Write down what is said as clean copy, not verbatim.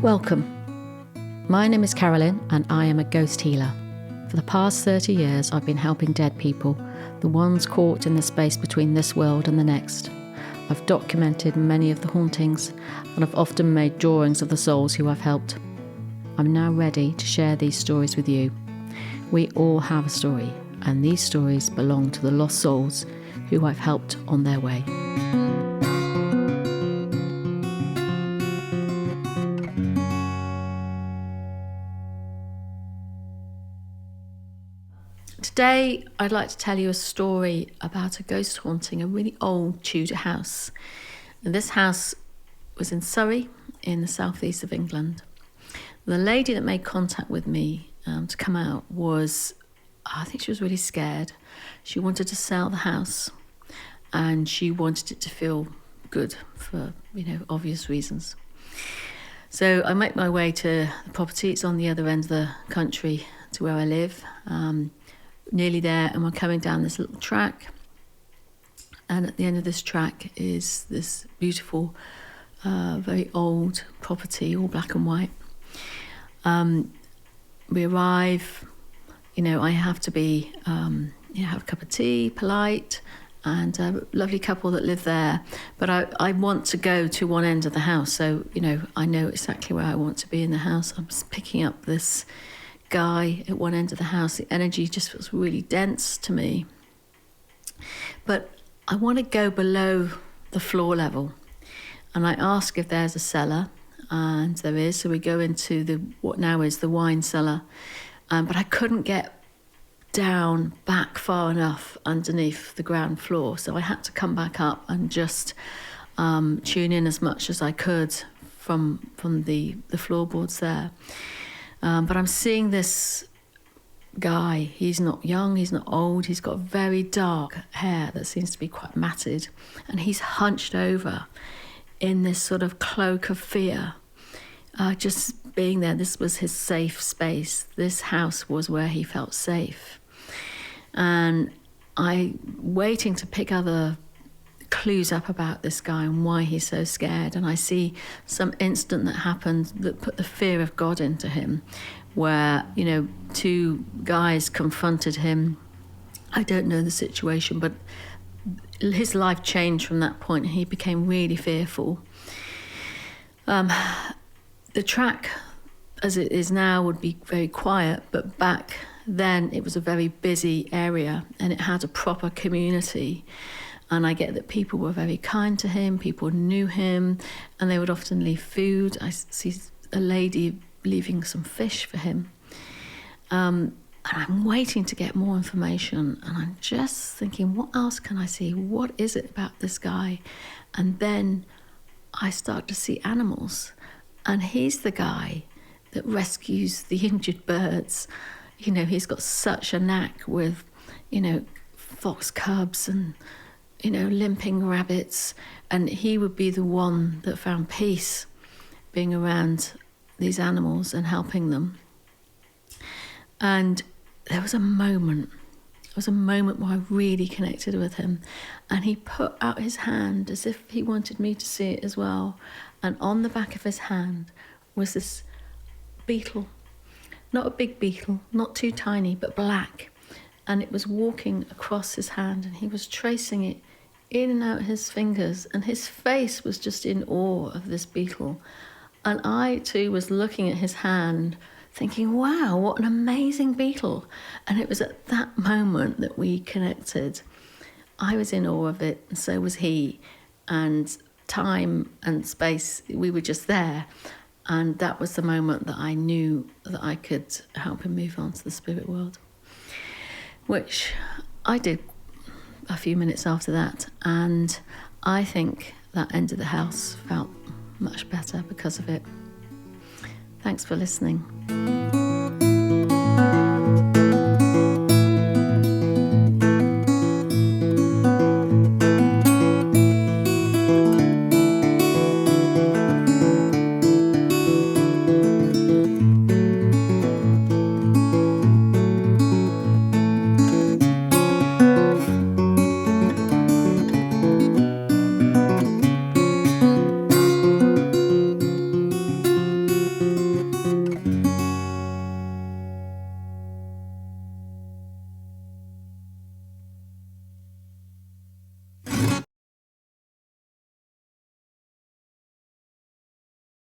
Welcome. My name is Carolyn and I am a ghost healer. For the past 30 years I've been helping dead people, the ones caught in the space between this world and the next. I've documented many of the hauntings and I've often made drawings of the souls who I've helped. I'm now ready to share these stories with you. We all have a story, and these stories belong to the lost souls who I've helped on their way. Today, I'd like to tell you a story about a ghost haunting a really old Tudor house. And this house was in Surrey, in the southeast of England. The lady that made contact with me to come out I think she was really scared. She wanted to sell the house and she wanted it to feel good for, obvious reasons. So I make my way to the property. It's on the other end of the country to where I live. Nearly there, and we're coming down this little track, and at the end of this track is this beautiful very old property, all black and white. We arrive, I have to be have a cup of tea, polite, and a lovely couple that live there, but I want to go to one end of the house, so I know exactly where I want to be in the house. I'm just picking up this guy at one end of the house. The energy just feels really dense to me, but I want to go below the floor level, and I ask if there's a cellar, and there is. So we go into what now is the wine cellar, but I couldn't get down back far enough underneath the ground floor, so I had to come back up and just tune in as much as I could from the floorboards there. But I'm seeing this guy. He's not young, he's not old, he's got very dark hair that seems to be quite matted, and he's hunched over in this sort of cloak of fear. Just being there, this was his safe space. This house was where he felt safe. And I'm waiting to pick other clues up about this guy and why he's so scared, and I see some incident that happened that put the fear of God into him, where two guys confronted him. I don't know the situation, but his life changed from that point. He became really fearful. The track as it is now would be very quiet, but back then it was a very busy area and it had a proper community. And I get that people were very kind to him, people knew him, and they would often leave food. I see a lady leaving some fish for him. And I'm waiting to get more information, and I'm just thinking, what else can I see? What is it about this guy? And then I start to see animals, and he's the guy that rescues the injured birds. He's got such a knack with, fox cubs and limping rabbits, and he would be the one that found peace being around these animals and helping them. And there was a moment where I really connected with him, and he put out his hand as if he wanted me to see it as well, and on the back of his hand was this beetle, not a big beetle, not too tiny, but black, and it was walking across his hand, and he was tracing it in and out his fingers, and his face was just in awe of this beetle. And I too was looking at his hand thinking, wow, what an amazing beetle. And it was at that moment that we connected. I was in awe of it, and so was he, and time and space, we were just there. And that was the moment that I knew that I could help him move on to the spirit world, which I did a few minutes after that, and I think that end of the house felt much better because of it. Thanks for listening.